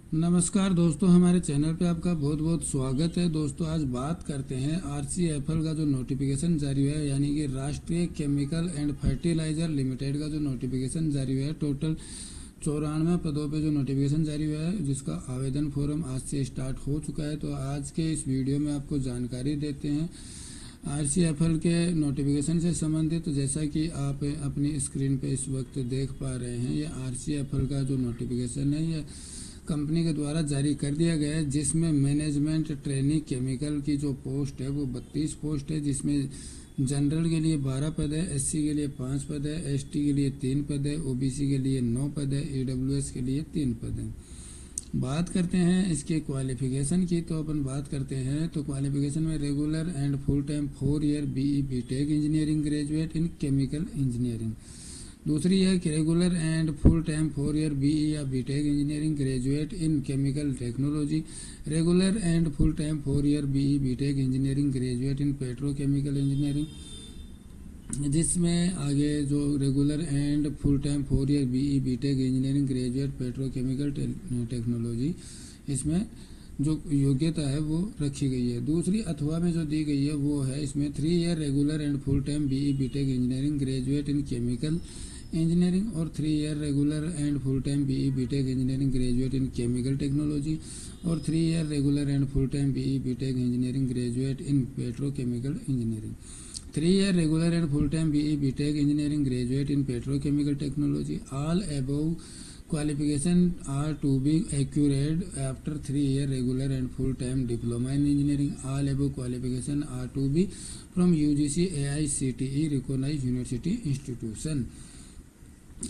नमस्कार दोस्तों, हमारे चैनल पे आपका बहुत बहुत स्वागत है। दोस्तों आज बात करते हैं आरसीएफएल का जो नोटिफिकेशन जारी हुआ है, यानी कि राष्ट्रीय केमिकल एंड फर्टिलाइजर लिमिटेड का जो नोटिफिकेशन जारी हुआ है। टोटल 94 पदों पे जो नोटिफिकेशन जारी हुआ है, जिसका आवेदन फॉर्म आज से स्टार्ट हो चुका है। तो आज के इस वीडियो में आपको जानकारी देते हैं आरसीएफएल के नोटिफिकेशन से संबंधित। तो जैसा कि आप अपनी स्क्रीन पे इस वक्त देख पा रहे हैं, ये आरसीएफएल का जो नोटिफिकेशन है, ये कंपनी के द्वारा जारी कर दिया गया है, जिसमें मैनेजमेंट ट्रेनी केमिकल की जो पोस्ट है वो 32 पोस्ट है, जिसमें जनरल के लिए 12 पद है, एससी के लिए 5 पद है, एसटी के लिए 3 पद है, ओबीसी के लिए 9 पद है, ईडब्ल्यूएस के लिए 3 पद है। बात करते हैं इसके क्वालिफिकेशन की, तो अपन बात करते हैं तो क्वालिफिकेशन में regular and full time 4 year BE BTech engineering graduate in chemical engineering. दूसरी है कि regular and full time 4 year BE या BTech engineering graduate in chemical technology. Regular and full time 4 year BE BTech engineering graduate in petrochemical engineering, जिसमें आगे जो regular and full time 4 year BE BTech engineering graduate petrochemical technology, इसमें जो योग्यता है वो रखी गई है। दूसरी अथवा में जो दी गई है वो है इसमें 3 year regular and full time BE BTech engineering graduate in chemical engineering, और 3 year regular and full time BE BTech engineering graduate in chemical technology, और 3 year regular and full time BE BTech engineering graduate in petrochemical engineering. 3 year regular and full time BE BTech engineering graduate in petrochemical technology. All above qualification are to be acquired after 3 year regular and full time diploma in engineering. All above qualification are to be from UGC AICTE recognized university institution.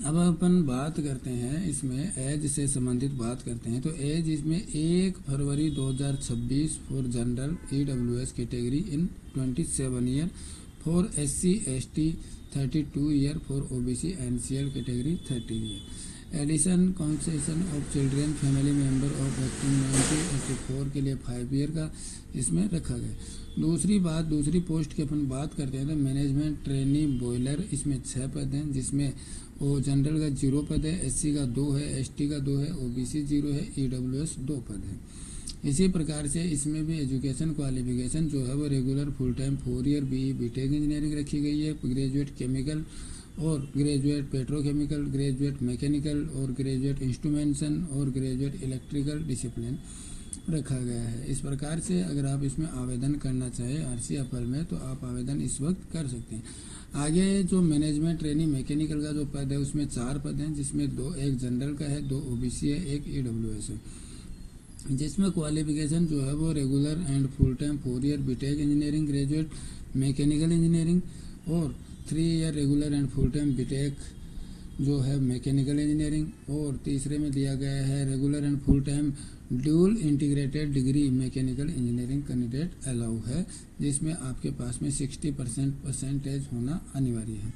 अब अपन बात करते हैं इसमें as से संबंधित बात करते हैं। तो एज इसमें 1 फरवरी 2026 for general EWS category in 27 year, for SC ST 32 year, for OBC NCL category 30 year. Addition concession of children family member of 1894 के लिए 5 ईयर का इसमें रखा गया। दूसरी पोस्ट की अपन बात करते हैं तो मैनेजमेंट ट्रेनी बॉयलर, इसमें 6 पद हैं, जिसमें वो जनरल का 0 पद है, एससी का 2 है, एसटी का 2 है, ओबीसी 0 है, ईडब्ल्यूएस 2 पद है। इसी प्रकार से इसमें भी एजुकेशन क्वालिफिकेशन जो है वो regular full time 4 year BE BTech engineering रखी गई है, ग्रेजुएट केमिकल और ग्रेजुएट पेट्रोकेमिकल, ग्रेजुएट मैकेनिकल और ग्रेजुएट इंस्ट्रूमेंटेशन और ग्रेजुएट इलेक्ट्रिकल डिसिप्लिन रखा गया है। इस प्रकार से अगर आप इसमें आवेदन करना चाहें आरसीएफएल में, तो आप आवेदन इस वक्त कर सकते हैं। आगे जो मैनेजमेंट ट्रेनिंग मैकेनिकल का जो पद है उसमें 4 पद हैं, जिसमें 1 जनरल का है, 2 ओबीसी है, 1 ईडब्ल्यूएस है, जिसमें क्वालिफिकेशन जो है वो regular and full time 4 year BTech engineering graduate mechanical engineering, और 3 year regular and full time BTech जो है मैकेनिकल इंजीनियरिंग, और तीसरे में दिया गया है regular and full time dual integrated degree mechanical engineering candidate allow है, जिसमें आपके पास में 60% परसेंटेज होना अनिवार्य है।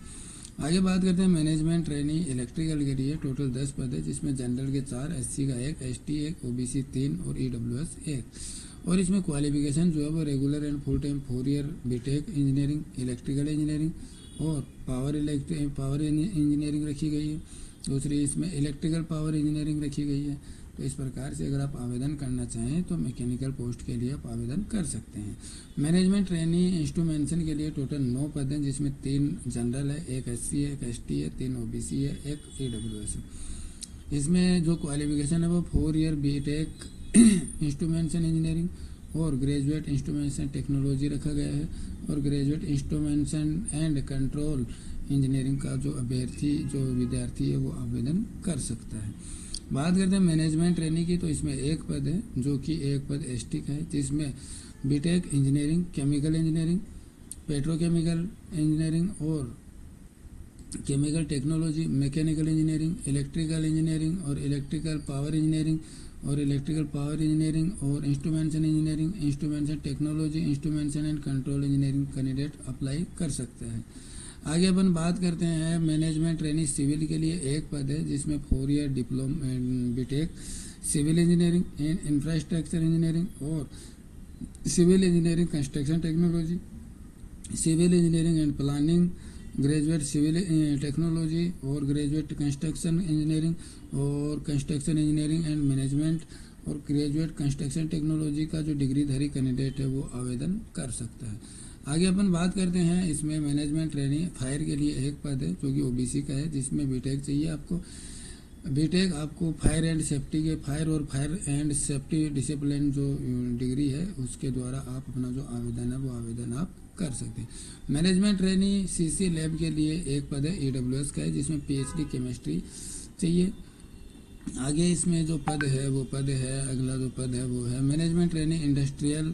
आगे बात करते हैं मैनेजमेंट ट्रेनी इलेक्ट्रिकल के लिए। टोटल 10 पद है, जिसमें जनरल के 4, एससी का 1, एसटी 1, ओबीसी 3 और ईडब्ल्यूएस 1। और इसमें क्वालिफिकेशन जो है वो regular and full time 4 year BTech engineering electrical engineering और पावर इंजीनियरिंग रखी गई है। दूसरी इसमें इलेक्ट्रिकल पावर इंजीनियरिंग रखी गई है। तो इस प्रकार से अगर आप आवेदन करना चाहें तो मैकेनिकल पोस्ट के लिए आप आवेदन कर सकते हैं। मैनेजमेंट ट्रेनी इंस्ट्रूमेंटेशन के लिए टोटल 9 पद हैं, जिसमें 3 जनरल है, 1 एससी है, 1 एसटी है, 3 ओबीसी है, 1 ईडब्ल्यूएस है। इसमें जो क्वालिफिकेशन है वो 4 ईयर बीटेक इंस्ट्रूमेंटेशन इंजीनियरिंग और ग्रेजुएट इंस्ट्रूमेंटेशन टेक्नोलॉजी रखा गया है, और graduate instrumentation and control engineering का जो विद्यार्थी है वो आवेदन कर सकता है। बात करते हैं मैनेजमेंट ट्रेनिंग की, तो इसमें 1 पद है, जो कि 1 पद एसटी का है, जिसमें BTech engineering chemical engineering petrochemical engineering और chemical technology mechanical engineering electrical engineering और इलेक्ट्रिकल पावर इंजीनियरिंग और इलेक्ट्रिकल पावर इंजीनियरिंग और instrumentation engineering instrumentation technology instrumentation and control engineering candidate apply कर सकते हैं। आगे अपन बात करते हैं मैनेजमेंट ट्रेनिंग सिविल के लिए 1 पद है, जिसमें 4 year diploma BTech civil engineering and infrastructure engineering और civil engineering construction technology civil engineering and planning graduate civil technology और ग्रेजुएट कंस्ट्रक्शन इंजीनियरिंग और कंस्ट्रक्शन इंजीनियरिंग एंड मैनेजमेंट और ग्रेजुएट कंस्ट्रक्शन टेक्नोलॉजी का जो डिग्रीधारी कैंडिडेट है वो आवेदन कर सकता है। आगे अपन बात करते हैं, इसमें मैनेजमेंट ट्रेनिंग फायर के लिए एक पद है जो कि ओबीसी का है, जिसमें बीटेक चाहिए आपको। बीटेक आपको फायर एंड सेफ्टी के फायर एंड सेफ्टी डिसिप्लिन जो डिग्री है उसके द्वारा आप अपना जो आवेदन है वो आवेदन आप कर सकते हैं। मैनेजमेंट ट्रेनिंग सीसी लैब के लिए एक पद है, ईडब्ल्यूएस का है, जिसमें पीएचडी केमिस्ट्री चाहिए। आगे इसमें जो पद है वो पद है, अगला जो पद है वो है मैनेजमेंट ट्रेनिंग इंडस्ट्रियल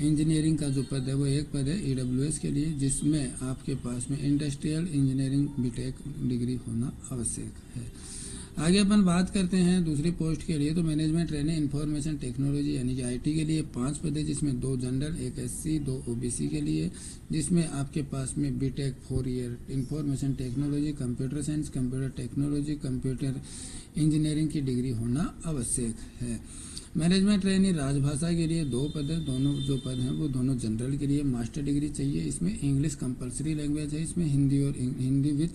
इंजीनियरिंग का जो पद है वो एक पद है ईडब्ल्यूएस के लिए, जिसमें आपके पास में इंडस्ट्रियल इंजीनियरिंग बीटेक डिग्री होना आवश्यक है। आगे अपन बात करते हैं दूसरी पोस्ट के लिए, तो मैनेजमेंट ट्रेनिंग इंफॉर्मेशन टेक्नोलॉजी यानी कि आईटी के लिए 5 पद है, जिसमें 2 जनरल, 1 एससी, 2 ओबीसी के लिए, जिसमें आपके पास में BTech 4 year information technology, computer science, computer technology, computer engineering की डिग्री होना आवश्यक है। मैनेजमेंट ट्रेनिंग राजभाषा के लिए 2 पद है, दोनों जो पद हैं वो दोनों जनरल के लिए, मास्टर डिग्री चाहिए। इसमें इंग्लिश कंपलसरी लैंग्वेज है, इसमें हिंदी विद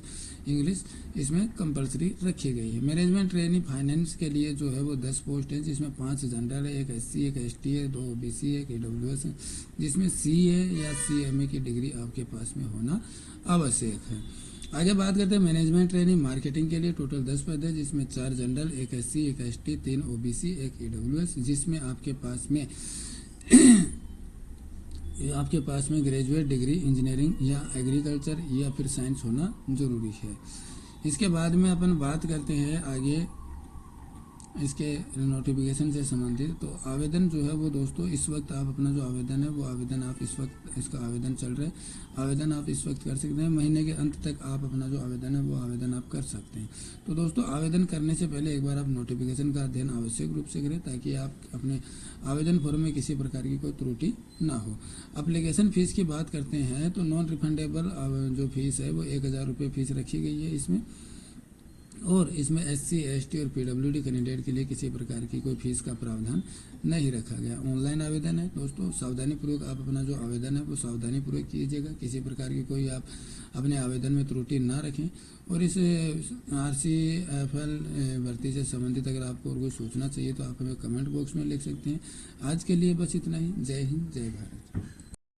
इंग्लिश इसमें कंपलसरी रखी गई है। मैनेजमेंट ट्रेनिंग फाइनेंस के लिए जो है वो 10 पोस्ट है, जिसमें 5 जनरल है, 1 एससी, 1 एसटी है, 2 ओबीसी है, 1 ईडब्ल्यूएस है, जिसमें सीए या सीएमए की डिग्री आपके पास में होना आवश्यक है। आगे बात करते हैं मैनेजमेंट ट्रेनिंग मार्केटिंग के लिए, टोटल 10 पद है, जिसमें 4 general, 1 SC, 1 ST, 3 OBC, 1 EWS, जिसमें आपके पास में ग्रेजुएट डिग्री इंजीनियरिंग या एग्रीकल्चर या फिर साइंस होना जरूरी है। इसके बाद में अपन बात करते हैं आगे इसके नोटिफिकेशन से संबंधित। तो आवेदन जो है वो दोस्तों इस वक्त आप अपना जो आवेदन है वो आवेदन आप इस वक्त, इसका आवेदन चल रहा है, आवेदन आप इस वक्त कर सकते हैं। महीने के अंत तक आप अपना जो आवेदन है वो आवेदन आप कर सकते हैं। तो दोस्तों आवेदन करने से पहले एक बार आप नोटिफिकेशन का अध्ययन आवश्यक रूप से करें, ताकि आप अपने आवेदन फॉर्म में किसी प्रकार की कोई त्रुटि ना हो। एप्लीकेशन फीस की बात करते हैं तो नॉन रिफंडेबल जो फीस है वो 1000 रुपये फीस रखी गई है इसमें, और इसमें एससी, एसटी और पीडब्ल्यूडी कैंडिडेट के लिए किसी प्रकार की कोई फीस का प्रावधान नहीं रखा गया। ऑनलाइन आवेदन है दोस्तों, सावधानीपूर्वक आप अपना जो आवेदन है वो सावधानीपूर्वक कीजिएगा, किसी प्रकार की कोई आप अपने आवेदन में त्रुटि ना रखें। और इस RCFL भर्ती से संबंधित अगर आपको और कोई सूचना चाहिए तो आप हमें कमेंट बॉक्स में लिख सकते हैं। आज के लिए बस इतना ही। जय हिंद, जय भारत।